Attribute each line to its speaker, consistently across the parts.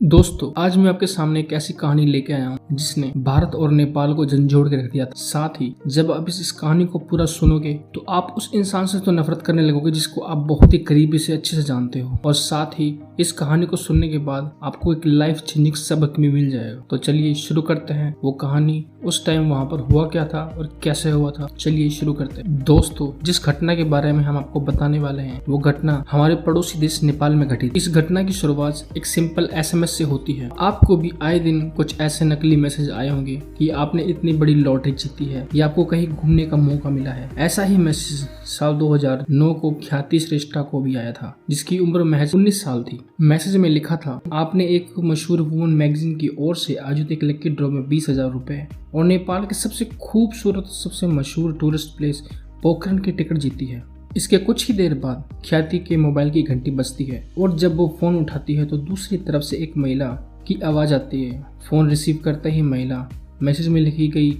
Speaker 1: दोस्तों, आज मैं आपके सामने एक ऐसी कहानी लेके आया हूँ जिसने भारत और नेपाल को झंझोड़ के रख दिया था। साथ ही जब आप इस कहानी को पूरा सुनोगे तो आप उस इंसान से तो नफरत करने लगोगे जिसको आप बहुत ही करीबी से अच्छे से जानते हो, और साथ ही इस कहानी को सुनने के बाद आपको एक लाइफ चेंजिंग सबक भी मिल जाएगा। तो चलिए शुरू करते हैं। वो कहानी उस टाइम वहाँ पर हुआ क्या था और कैसे हुआ था, चलिए शुरू करते हैं। दोस्तों, जिस घटना के बारे में हम आपको बताने वाले हैं वो घटना हमारे पड़ोसी देश नेपाल में घटी। इस घटना की शुरुआत एक सिंपल SMS से होती है। आपको भी आए दिन कुछ ऐसे नकली मैसेज आए होंगे कि आपने इतनी बड़ी लॉटरी जीती है या आपको कहीं घूमने का मौका मिला है। ऐसा ही मैसेज साल 2009 को ख्याति श्रेष्ठा को भी आया था, जिसकी उम्र महज 19 साल थी। मैसेज में लिखा था, आपने एक मशहूर वुमन मैगजीन की ओर से आयोजित एक लकी ड्रॉ में 20,000 रुपए और नेपाल के सबसे खूबसूरत सबसे मशहूर टूरिस्ट प्लेस पोखरण की टिकट जीती है। इसके कुछ ही देर बाद ख्याति के मोबाइल की घंटी बजती है और जब वो फोन उठाती है तो दूसरी तरफ से एक महिला की आवाज आती है। फोन रिसीव करते ही महिला मैसेज में लिखी गई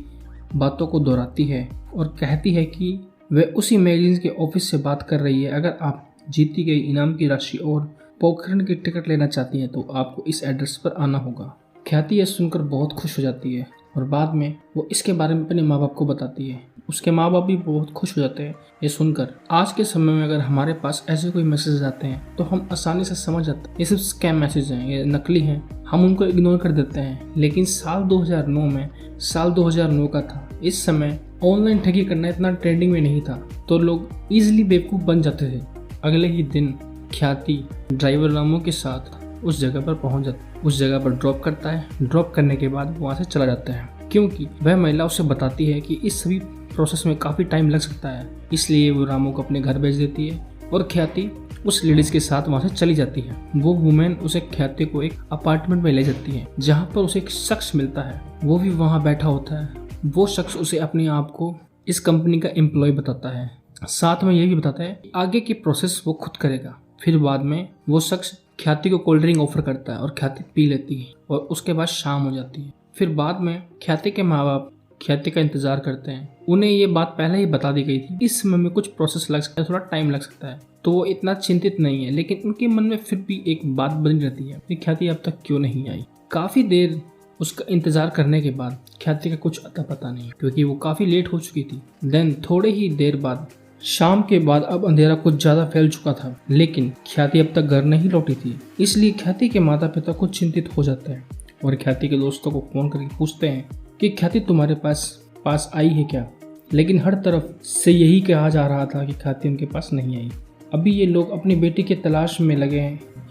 Speaker 1: बातों को दोहराती है और कहती है कि वह उसी मैगजीन के ऑफिस से बात कर रही है। अगर आप जीती गई इनाम की राशि और पोखरण की टिकट लेना चाहती हैं तो आपको इस एड्रेस पर आना होगा। ख्याति यह सुनकर बहुत खुश हो जाती है और बाद में वो इसके बारे में अपने माँ बाप को बताती है। उसके माँ बाप भी बहुत खुश हो जाते हैं ये सुनकर। आज के समय में अगर हमारे पास ऐसे कोई मैसेज आते हैं तो हम आसानी से समझ जाते हैं ये सिर्फ स्कैम मैसेज हैं, ये नकली हैं, हम उनको इग्नोर कर देते हैं। लेकिन साल 2009 का था। इस समय ऑनलाइन ठगी करना इतना ट्रेंडिंग में नहीं था तो लोग इजिली बेवकूफ़ बन जाते थे। अगले ही दिन ख्याति ड्राइवर रामू के साथ उस जगह पर पहुंच जाता है। उस जगह पर ड्रॉप करता है। ड्रॉप करने के बाद वहाँ से चला जाता है क्योंकि वह महिला उसे बताती है कि इस सभी प्रोसेस में काफ़ी टाइम लग सकता है, इसलिए वो रामू को अपने घर भेज देती है और ख्याति उस लेडीज़ के साथ वहाँ से चली जाती है। वो वुमेन उसे ख्याति को एक अपार्टमेंट में ले जाती है जहाँ पर उसे एक शख्स मिलता है। वो भी वहाँ बैठा होता है। वो शख्स उसे अपने आप को इस कंपनी का एम्प्लॉय बताता है। साथ में ये भी बताता है कि आगे की प्रोसेस वो खुद करेगा। फिर बाद में वो शख्स ख्याति को कोल्ड ड्रिंक ऑफर करता है और ख्याति पी लेती है और उसके बाद शाम हो जाती है। फिर बाद में ख्याति के माँ बाप ख्याति का इंतजार करते हैं। उन्हें ये बात पहले ही बता दी गई थी, इस समय में कुछ प्रोसेस लग सकता है, थोड़ा टाइम लग सकता है, तो वो इतना चिंतित नहीं है। लेकिन उनके मन में फिर भी एक बात बनी रहती है कि ख्याति अब तक क्यों नहीं आई। काफ़ी देर उसका इंतजार करने के बाद ख्याति का कुछ अता पता नहीं क्योंकि वो काफ़ी लेट हो चुकी थी। देन थोड़े ही देर बाद शाम के बाद अब अंधेरा कुछ ज़्यादा फैल चुका था, लेकिन ख्याति अब तक घर नहीं लौटी थी। इसलिए ख्याति के माता पिता कुछ चिंतित हो जाते हैं और ख्याति के दोस्तों को फ़ोन करके पूछते हैं कि ख्याति तुम्हारे पास आई है क्या। लेकिन हर तरफ से यही कहा जा रहा था कि ख्याति उनके पास नहीं आई। अभी ये लोग अपनी बेटी की तलाश में लगे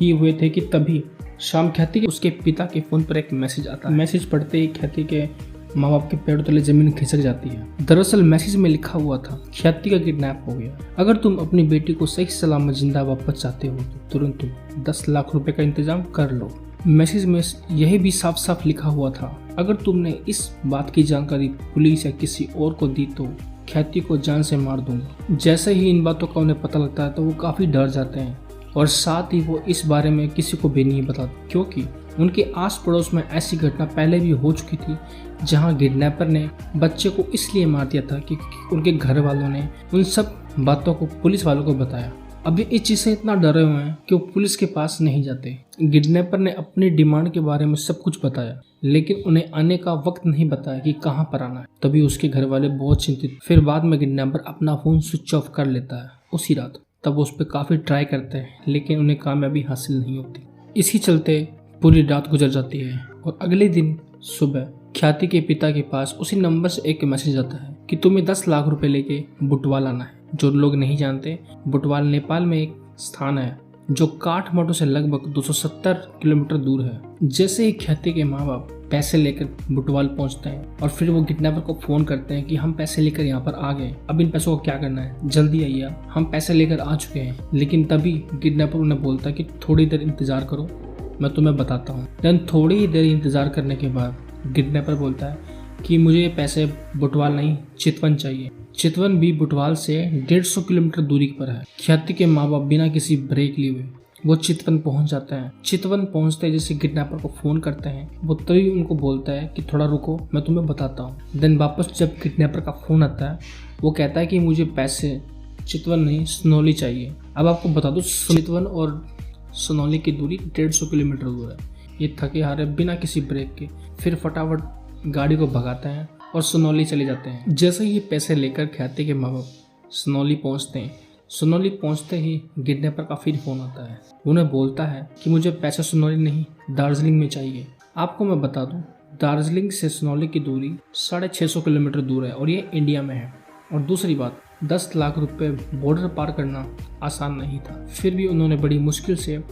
Speaker 1: ही हुए थे कि तभी शाम ख्याति के उसके पिता के फ़ोन पर एक मैसेज आता है। मैसेज पढ़ते ही ख्याति के माँ बाप के पैरों तले जमीन खिसक जाती है। दरअसल मैसेज में लिखा हुआ था, ख्याति का किडनैप हो गया। अगर तुम अपनी बेटी को सही सलामत जिंदा वापस चाहते हो तो तुरंत तुम 10 लाख रुपए का इंतजाम कर लो। मैसेज में यह भी साफ साफ लिखा हुआ था, अगर तुमने इस बात की जानकारी पुलिस या किसी और को दी तो ख्याति को जान से मार दूंगा। जैसे ही इन बातों का उन्हें पता लगता है तो वो काफ़ी डर जाते हैं और साथ ही वो इस बारे में किसी को भी नहीं बताते क्योंकि उनके आस पड़ोस में ऐसी घटना पहले भी हो चुकी थी जहां किडनैपर ने बच्चे को इसलिए मार दिया था कि उनके घर वालों ने उन सब बातों को पुलिस वालों को बताया। अभी इस चीज़ से इतना डरे हुए हैं कि वो पुलिस के पास नहीं जाते। किडनैपर ने अपनी डिमांड के बारे में सब कुछ बताया लेकिन उन्हें आने का वक्त नहीं बताया कि कहाँ पर आना है। तभी उसके घर वाले बहुत चिंतित। फिर बाद में किडनैपर अपना फ़ोन स्विच ऑफ कर लेता है उसी रात। तब उस पर काफ़ी ट्राई करते हैं लेकिन उन्हें कामयाबी हासिल नहीं होती। इसी चलते पूरी रात गुजर जाती है और अगले दिन सुबह ख्याति के पिता के पास उसी नंबर से एक मैसेज आता है कि तुम्हें 10 लाख रुपए लेके बुटवाल आना है। जो लोग नहीं जानते, बुटवाल नेपाल में एक स्थान है जो काठमांडू से लगभग 270 किलोमीटर दूर है। जैसे ही ख्याति के माँ बाप पैसे लेकर बुटवाल पहुंचते हैं और फिर वो किडनैपर को फ़ोन करते हैं कि हम पैसे लेकर यहाँ पर आ गए, अब इन पैसों को क्या करना है, जल्दी आइए, हम पैसे लेकर आ चुके हैं। लेकिन तभी किडनैपर उन्हें बोलता है कि थोड़ी देर इंतज़ार करो, मैं तुम्हें बताता हूँ। देन थोड़ी ही देर इंतज़ार करने के बाद किडनैपर बोलता है कि मुझे ये पैसे बुटवाल नहीं चितवन चाहिए। चितवन भी बुटवाल से 150 किलोमीटर दूरी पर है। ख्याति के माँ बाप बिना किसी ब्रेक लिए हुए वो चितवन पहुंच जाते हैं। चितवन पहुंचते जैसे किडनैपर को फ़ोन करते हैं वो तभी उनको बोलता है कि थोड़ा रुको, मैं तुम्हें बताता हूँ। देन वापस जब किडनैपर का फ़ोन आता है वो कहता है कि मुझे पैसे चितवन नहीं सुनौली चाहिए। अब आपको बता दूँ चितवन और सुनौली की दूरी 150 किलोमीटर दूर है। ये थके हारे बिना किसी ब्रेक के फिर फटाफट गाड़ी को भगाते हैं और सुनौली चले जाते हैं। जैसे ही ये पैसे लेकर ख्याति के माँ बाप सुनौली पहुँचते हैं, सुनौली पहुँचते ही किडनैपर का फिर फ़ोन आता है। उन्हें बोलता है कि मुझे पैसे सुनौली नहीं दार्जिलिंग में चाहिए। आपको मैं बता दूं, दार्जिलिंग से सुनौली की दूरी 650 किलोमीटर दूर है और ये इंडिया में है। और दूसरी बात, 10 लाख रुपए बॉर्डर पार करना आसान नहीं था। फिर भी उन्होंने बड़ी मुश्किल से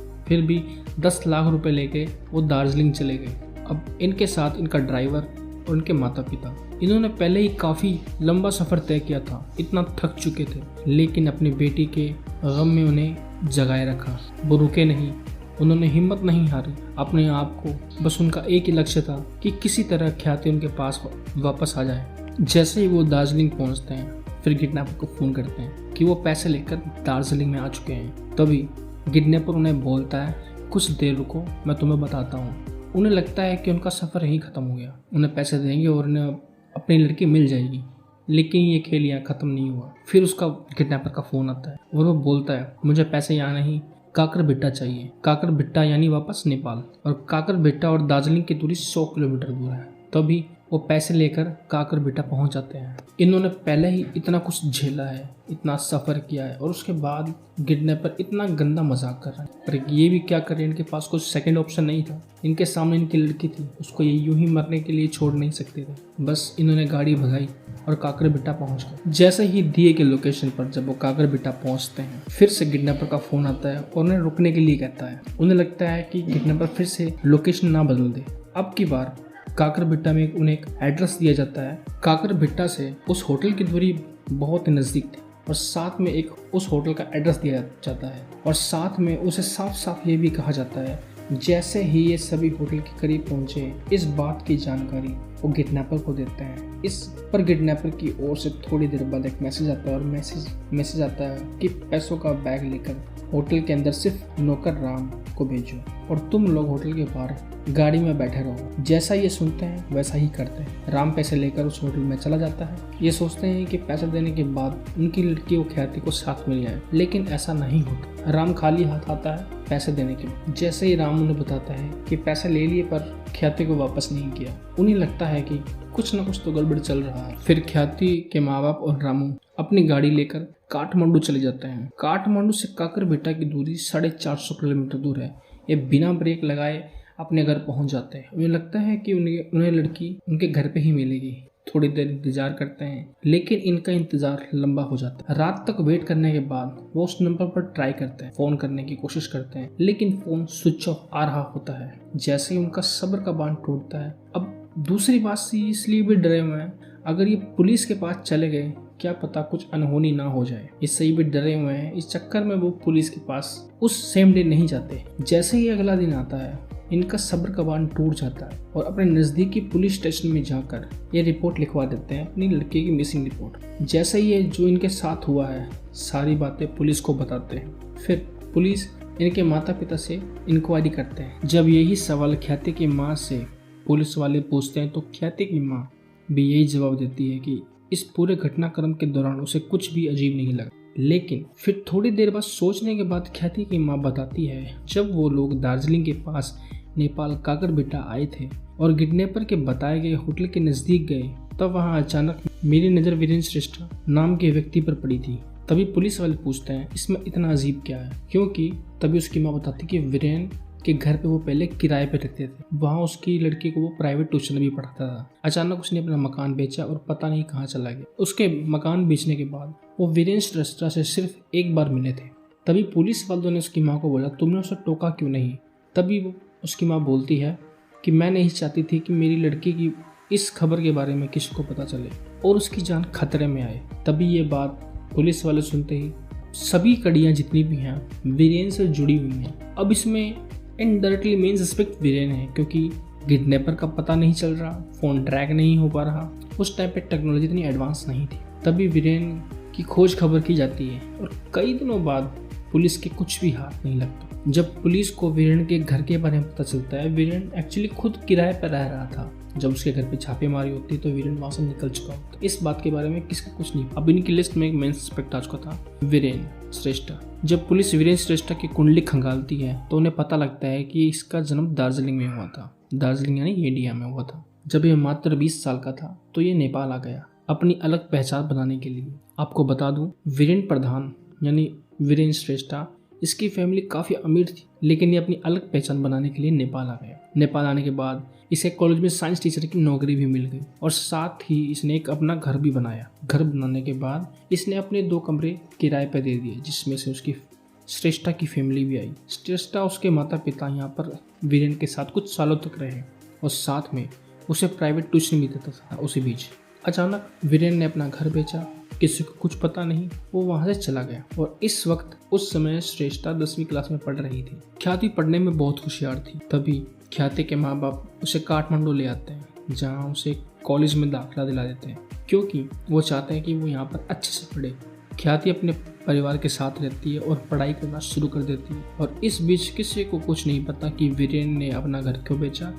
Speaker 1: 10 लाख रुपए लेके वो दार्जिलिंग चले गए। अब इनके साथ इनका ड्राइवर और उनके माता पिता। इन्होंने पहले ही काफ़ी लंबा सफ़र तय किया था, इतना थक चुके थे, लेकिन अपनी बेटी के गम में उन्हें जगाए रखा। वो रुके नहीं, उन्होंने हिम्मत नहीं हारी अपने आप को। बस उनका एक ही लक्ष्य था कि किसी तरह ख्याति उनके पास वापस आ जाए। जैसे ही वो दार्जिलिंग पहुंचते हैं, फिर किडनैपर को फ़ोन करते हैं कि वो पैसे लेकर दार्जिलिंग में आ चुके हैं। तभी किडनैपर उन्हें बोलता है, कुछ देर रुको, मैं तुम्हें बताता हूँ। उन्हें लगता है कि उनका सफ़र यहीं ख़त्म हो गया, उन्हें पैसे देंगे और उन्हें अपनी लड़की मिल जाएगी। लेकिन ये खेल यहाँ ख़त्म नहीं हुआ। फिर उसका किडनैपर का फ़ोन आता है और वो बोलता है, मुझे पैसे यहाँ नहीं, काकरबिट्टा चाहिए। काकरबिट्टा यानी वापस नेपाल, और काकरबिट्टा और दार्जिलिंग की दूरी 100 किलोमीटर दूर है। तभी वो पैसे लेकर काकरबिट्टा पहुंच जाते हैं। इन्होंने पहले ही इतना कुछ झेला है, इतना सफ़र किया है, और उसके बाद किडनैपर इतना गंदा मजाक कर रहा है। पर ये भी क्या करें, इनके पास कुछ सेकंड ऑप्शन नहीं था। इनके सामने इनकी लड़की थी, उसको ये यूं ही मरने के लिए छोड़ नहीं सकते थे। बस इन्होंने गाड़ी भगाई और काकरबिट्टा पहुंच गए। जैसे ही दिए के लोकेशन पर जब वो काकरबिट्टा पहुंचते हैं, फिर से किडनैपर का फ़ोन आता है और उन्हें रुकने के लिए कहता है। उन्हें लगता है कि किडनैपर फिर से लोकेशन ना बदल दे। अब की बार काकरबिट्टा में उन्हें एक एड्रेस दिया जाता है। काकरबिट्टा से उस होटल की दूरी बहुत ही नज़दीक थी, और साथ में एक उस होटल का एड्रेस दिया जाता है, और साथ में उसे साफ साफ ये भी कहा जाता है। जैसे ही ये सभी होटल के करीब पहुंचे, इस बात की जानकारी वो किडनैपर को देते हैं। इस पर किडनैपर की ओर से थोड़ी देर बाद एक मैसेज आता है, और मैसेज आता है कि पैसों का बैग लेकर होटल के अंदर सिर्फ नौकर राम को भेजो, और तुम लोग होटल के बाहर गाड़ी में बैठे रहो। जैसा ये सुनते हैं वैसा ही करते हैं। राम पैसे लेकर उस होटल में चला जाता है। ये सोचते हैं कि पैसे देने के बाद उनकी लड़की और ख्याति को साथ मिल जाए, लेकिन ऐसा नहीं होता। राम खाली हाथ आता है पैसे देने के बाद। जैसे ही राम उन्हें बताता है कि पैसे ले लिए पर ख्याति को वापस नहीं किया, उन्हें लगता है कि कुछ न कुछ तो गड़बड़ चल रहा है। फिर ख्याति के माँ बाप और रामू अपनी गाड़ी लेकर काठमांडू चले जाते हैं। काठमांडू से काकरबिट्टा की दूरी 450 किलोमीटर दूर है। ये बिना ब्रेक लगाए अपने घर पहुंच जाते हैं। उन्हें लगता है कि उन्हें लड़की उनके घर पे ही मिलेगी। थोड़ी देर इंतजार करते हैं, लेकिन इनका इंतजार लंबा हो जाता है। रात तक वेट करने के बाद वो उस नंबर पर ट्राई करते हैं, फोन करने की कोशिश करते हैं, लेकिन फोन स्विच ऑफ आ रहा होता है। जैसे ही उनका सब्र का बांध टूटता है। अब दूसरी बात से इसलिए भी डरे हुए हैं, अगर ये पुलिस के पास चले गए क्या पता कुछ अनहोनी ना हो जाए। इससे ही भी डरे हुए हैं। इस चक्कर में वो पुलिस के पास उस सेम डे नहीं जाते। जैसे ही अगला दिन आता है, इनका सब्र का बांध टूट जाता है और अपने नज़दीकी पुलिस स्टेशन में जाकर ये रिपोर्ट लिखवा देते हैं, अपनी लड़की की मिसिंग रिपोर्ट। जैसे ही ये जो इनके साथ हुआ है सारी बातें पुलिस को बताते हैं। फिर पुलिस इनके माता पिता से इंक्वायरी करते हैं। जब यही सवाल ख्याति की माँ से पुलिस वाले पूछते हैं, तो ख्याति की माँ भी यही जवाब देती है कि इस पूरे घटनाक्रम के दौरान उसे कुछ भी अजीब नहीं लगा। लेकिन फिर थोड़ी देर बाद सोचने के बाद ख्याति की माँ बताती है, जब वो लोग दार्जिलिंग के पास नेपाल काकरबिट्टा आए थे और किडनैपर के बताए गए होटल के नज़दीक गए, तब वहाँ अचानक मेरी नज़र वीरेन श्रेष्ठ नाम के व्यक्ति पर पड़ी थी। तभी पुलिस वाले पूछते हैं, इसमें इतना अजीब क्या है? क्योंकि तभी उसकी माँ बताती कि वीरेन के घर पे वो पहले किराए पे रहते थे। वहाँ उसकी लड़की को वो प्राइवेट ट्यूशन भी पढ़ाता था। अचानक उसने अपना मकान बेचा और पता नहीं कहाँ चला गया। उसके मकान बेचने के बाद वो वीरेन श्रेष्ठ से सिर्फ एक बार मिले थे। तभी पुलिस वालों ने उसकी माँ को बोला, तुमने उसे टोका क्यों नहीं? तभी वो उसकी माँ बोलती है कि मैं नहीं चाहती थी कि मेरी लड़की की इस खबर के बारे में किसी को पता चले और उसकी जान खतरे में आए। तभी ये बात पुलिस वाले सुनते ही सभी कड़ियाँ जितनी भी हैं वीरेन से जुड़ी हुई हैं। अब इसमें इनडायरेक्टली मेन सस्पेक्ट वीरेन है, क्योंकि किडनैपर का पता नहीं चल रहा, फ़ोन ट्रैक नहीं हो पा रहा, उस टाइप पे टेक्नोलॉजी इतनी एडवांस नहीं थी। तभी वीरेन की खोज खबर की जाती है और कई दिनों बाद पुलिस के कुछ भी हाथ नहीं लगता। जब पुलिस को वीरेन के घर के बारे में पता चलता है, वीरेन एक्चुअली खुद किराए पर रह रहा था। जब उसके घर पे छापेमारी होती है तो वीरेन वहां से निकल चुका होता। इस बात के बारे में किसका कुछ नहीं। अब इनकी लिस्ट में एक मेन सस्पेक्ट आ चुका था, वीरेन श्रेष्ठा। जब पुलिस वीरेन श्रेष्ठा की कुंडली खंगालती है तो उन्हें पता लगता है कि इसका जन्म दार्जिलिंग में हुआ था। दार्जिलिंग यानी इंडिया में हुआ था। जब ये मात्र 20 साल का था तो ये नेपाल आ गया अपनी अलग पहचान बनाने के लिए। आपको बता दूं, वीरेन प्रधान यानी वीरेन श्रेष्ठा, इसकी फैमिली काफ़ी अमीर थी, लेकिन ये अपनी अलग पहचान बनाने के लिए नेपाल आ गया। नेपाल आने के बाद इसे कॉलेज में साइंस टीचर की नौकरी भी मिल गई और साथ ही इसने एक अपना घर भी बनाया। घर बनाने के बाद इसने अपने 2 कमरे किराए पर दे दिए, जिसमें से उसकी श्रेष्ठा की फैमिली भी आई। श्रेष्ठा उसके माता पिता यहाँ पर वीरेन के साथ कुछ सालों तक रहे और साथ में उसे प्राइवेट ट्यूशन भी देता था। उसी बीच अचानक वीरेन ने अपना घर बेचा, किसी को कुछ पता नहीं, वो वहां से चला गया। और इस वक्त उस समय श्रेष्ठा 10वीं क्लास में पढ़ रही थी। ख्याति पढ़ने में बहुत होशियार थी। तभी ख्याति के माँ बाप उसे काठमांडू ले आते हैं, जहाँ उसे कॉलेज में दाखिला दिला देते हैं, क्योंकि वो चाहते हैं कि वो यहाँ पर अच्छे से पढ़े। ख्याति अपने परिवार के साथ रहती है और पढ़ाई करना शुरू कर देती है। और इस बीच किसी को कुछ नहीं पता कि वीरेन ने अपना घर क्यों बेचा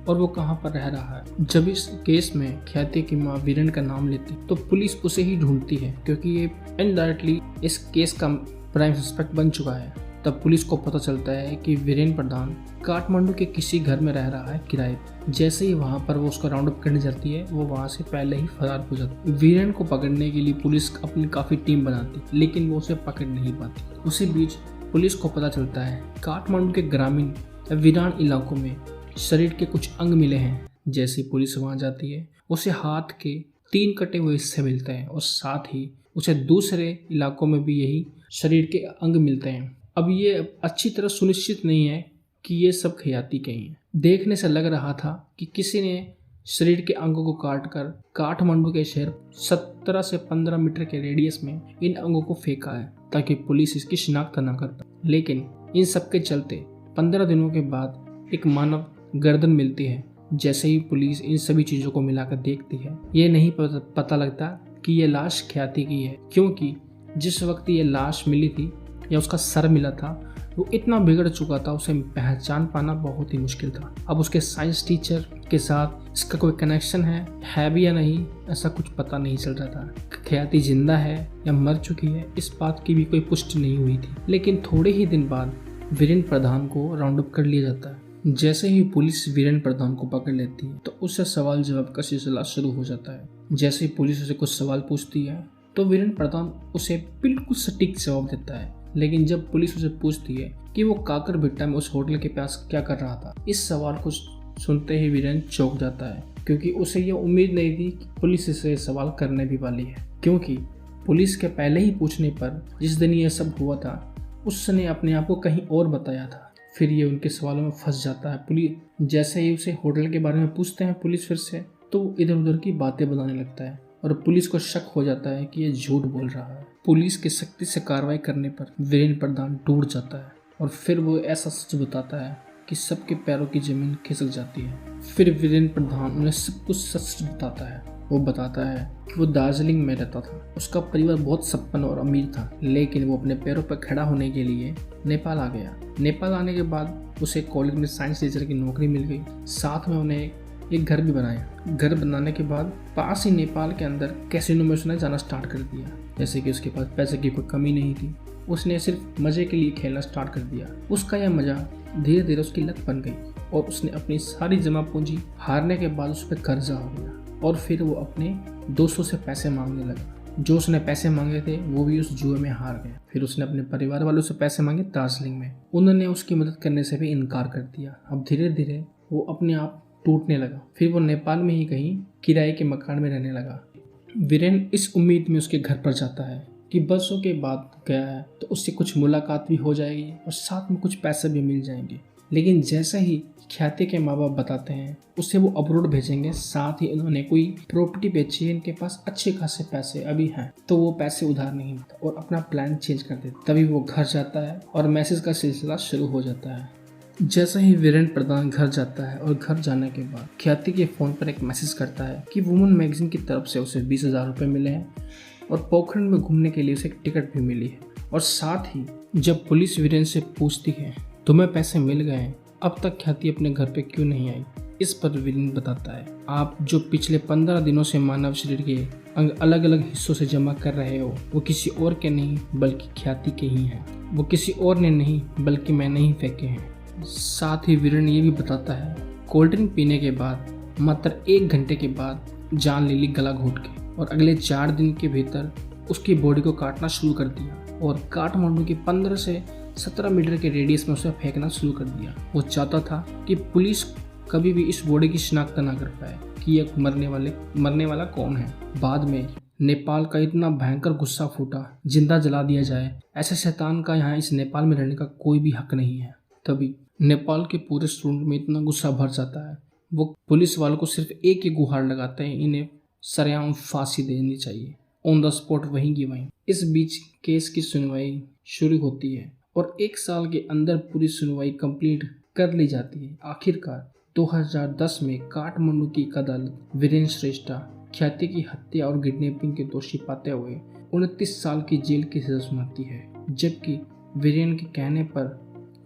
Speaker 1: और वो कहाँ पर रह रहा है। जब इस केस में ख्याति की माँ वीरेन का नाम लेती तो पुलिस उसे ही ढूंढती है, क्योंकि ये इनडायरेक्टली इस केस का प्राइम सस्पेक्ट बन चुका है। तब पुलिस को पता चलता है कि वीरेन प्रधान काठमांडू के किसी घर में रह रहा है किराए पर। जैसे ही वहां पर वो उसका राउंड अप करने जाती है, वो वहां से पहले ही फरार हो जाती है। वीरेन को पकड़ने के लिए पुलिस अपनी काफी टीम बनाती, लेकिन वो उसे पकड़ नहीं पाती। उसी बीच पुलिस को पता चलता है काठमांडू के ग्रामीण या वीरान इलाकों में शरीर के कुछ अंग मिले हैं। जैसे पुलिस वहां जाती है, उसे हाथ के 3 कटे हुए हिस्से मिलते हैं और साथ ही उसे दूसरे इलाकों में भी यही शरीर के अंग मिलते हैं। अब ये अच्छी तरह सुनिश्चित नहीं है कि ये सब ख्याति के ही हैं। देखने से लग रहा था कि किसी ने शरीर के अंगों को काटकर काठमांडू के शहर 17 से 15 मीटर के रेडियस में इन अंगों को फेंका है, ताकि पुलिस इसकी शिनाख्त न कर पाए। लेकिन इन सब के चलते 15 दिनों के बाद एक मानव गर्दन मिलती है। जैसे ही पुलिस इन सभी चीजों को मिलाकर देखती है, ये नहीं पता लगता कि ये लाश ख्याति की है, क्योंकि जिस वक्त ये लाश मिली थी या उसका सर मिला था, वो इतना बिगड़ चुका था, उसे पहचान पाना बहुत ही मुश्किल था। अब उसके साइंस टीचर के साथ इसका कोई कनेक्शन है भी या नहीं, ऐसा कुछ पता नहीं चल रहा था। ख्याति जिंदा है या मर चुकी है, इस बात की भी कोई पुष्टि नहीं हुई थी। लेकिन थोड़े ही दिन बाद वीरेन प्रधान को राउंड अप कर लिया जाता है। जैसे ही पुलिस वीरेन प्रधान को पकड़ लेती है तो उससे सवाल जवाब का सिलसिला शुरू हो जाता है। जैसे ही पुलिस उसे कुछ सवाल पूछती है तो वीरेन प्रधान उसे बिल्कुल सटीक जवाब देता है। लेकिन जब पुलिस उसे पूछती है कि वो काकरबिट्टा में उस होटल के पास क्या कर रहा था, इस सवाल को सुनते ही वीरेन चौंक जाता है, क्योंकि उसे यह उम्मीद नहीं थी कि पुलिस इसे सवाल करने भी वाली है। क्योंकि पुलिस के पहले ही पूछने पर जिस दिन यह सब हुआ था, उसने अपने आप को कहीं और बताया था। फिर ये उनके सवालों में फंस जाता है। पुलिस जैसे ही उसे होटल के बारे में पूछते हैं पुलिस फिर से, तो इधर उधर की बातें बताने लगता है और पुलिस को शक हो जाता है कि ये झूठ बोल रहा है। पुलिस की सख्ती से कार्रवाई करने पर वीरेन प्रधान टूट जाता है और फिर वो ऐसा सच बताता है कि सबके पैरों की जमीन खिसक जाती है। फिर वीरेन प्रधान उन्हें सब कुछ सच बताता है। वो बताता है कि वो दार्जिलिंग में रहता था, उसका परिवार बहुत संपन्न और अमीर था, लेकिन वो अपने पैरों पर खड़ा होने के लिए नेपाल आ गया। नेपाल आने के बाद उसे कॉलेज में साइंस टीचर की नौकरी मिल गई। साथ में उन्हें एक घर भी बनाया। घर बनाने के बाद पास ही नेपाल के अंदर कैसीनो में उसने जाना स्टार्ट कर दिया। जैसे कि उसके पास पैसे की कोई कमी नहीं थी, उसने सिर्फ मजे के लिए खेलना स्टार्ट कर दिया। उसका यह मजा धीरे धीरे उसकी लत बन गई और उसने अपनी सारी जमा पूंजी हारने के बाद उस पर कर्जा हो गया और फिर वो अपने दोस्तों से पैसे मांगने लगा। जो उसने पैसे मांगे थे वो भी उस जुए में हार गए। फिर उसने अपने परिवार वालों से पैसे मांगे दार्जिलिंग में, उन्होंने उसकी मदद करने से भी इनकार कर दिया। अब धीरे धीरे वो अपने आप टूटने लगा। फिर वो नेपाल में ही कहीं किराए के मकान में रहने लगा। वीरेन इस उम्मीद में उसके घर पर जाता है कि बरसों के बाद गया है तो उससे कुछ मुलाकात भी हो जाएगी और साथ में कुछ पैसे भी मिल जाएंगे। लेकिन जैसे ही ख्याति के माँ बाप बताते हैं उसे वो अब्रोड भेजेंगे, साथ ही इन्होंने कोई प्रॉपर्टी बेची है, इनके पास अच्छे खासे पैसे अभी हैं, तो वो पैसे उधार नहीं देता और अपना प्लान चेंज कर देता। तभी वो घर जाता है और मैसेज का सिलसिला शुरू हो जाता है। जैसे ही वीरेन प्रधान घर जाता है और घर जाने के बाद ख्याति के फ़ोन पर एक मैसेज करता है कि वुमन मैगजीन की तरफ से उसे 20,000 रुपये मिले हैं और पोखरण में घूमने के लिए उसे एक टिकट भी मिली है। और साथ ही जब पुलिस वीरेन से पूछती है तुम्हें पैसे मिल गए हैं, अब तक ख्याति अपने घर पे क्यों नहीं आई? इस पर वीरेन बताता है, आप जो पिछले 15 दिनों से मानव शरीर के अंग अलग अलग हिस्सों से जमा कर रहे हो वो किसी और के नहीं बल्कि ख्याति के ही हैं। वो किसी और ने नहीं बल्कि मैंने ही फेंके हैं। साथ ही वीरेन ये भी बताता है, कोल्ड ड्रिंक पीने के बाद मात्र 1 घंटे के बाद जान ले ली गला घोट के, और अगले 4 दिन के भीतर उसकी बॉडी को काटना शुरू कर दिया और काठमांडू की 15 से 17 मीटर के रेडियस में उसे फेंकना शुरू कर दिया। वो चाहता था कि पुलिस कभी भी इस बॉडी की शिनाख्त ना कर पाए कि यह मरने वाला कौन है। बाद में नेपाल का इतना भयंकर गुस्सा फूटा, जिंदा जला दिया जाए, ऐसे शैतान का यहाँ इस नेपाल में रहने का कोई भी हक नहीं है। तभी नेपाल के पूरे स्टूडेंट में इतना गुस्सा भर जाता है, वो पुलिस वालों को सिर्फ एक ही गुहार लगाते हैं, इन्हें सरेआम फांसी देनी चाहिए, ऑन द स्पॉट वहीं की वहीं। इस बीच केस की सुनवाई शुरू होती है और 1 साल के अंदर पूरी सुनवाई कंप्लीट कर ली जाती है। आखिरकार 2010 में काठमांडू की एक अदालत वीरेन श्रेष्ठा ख्याति की हत्या और किडनैपिंग के दोषी पाते हुए 29 साल की जेल की सजा सुनाती है। जबकि वीरेन के कहने पर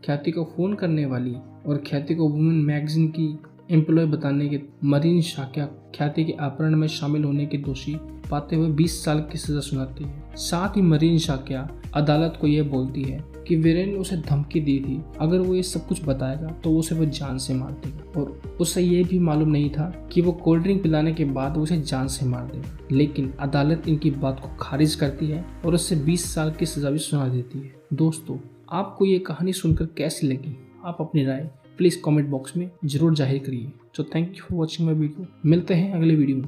Speaker 1: ख्याति को फोन करने वाली और ख्याति को वुमेन मैगजीन की एम्प्लॉय बताने के मरीन शाक्या ख्याति के अपहरण में शामिल होने के दोषी पाते हुए 20 साल की सजा सुनाती है। साथ ही मरीन शाक्या अदालत को यह बोलती है कि वीरेन ने उसे धमकी दी थी, अगर वो ये सब कुछ बताएगा तो उसे वो जान से मार देगा, और उसे ये भी मालूम नहीं था कि वो कोल्ड ड्रिंक पिलाने के बाद उसे जान से मार देगा। लेकिन अदालत इनकी बात को खारिज करती है और उससे 20 साल की सजा भी सुना देती है। दोस्तों, आपको ये कहानी सुनकर कैसी लगी? आप अपनी राय प्लीज कमेंट बॉक्स में जरूर जाहिर करिए। तो thank you for watching my video. मिलते हैं अगले वीडियो में।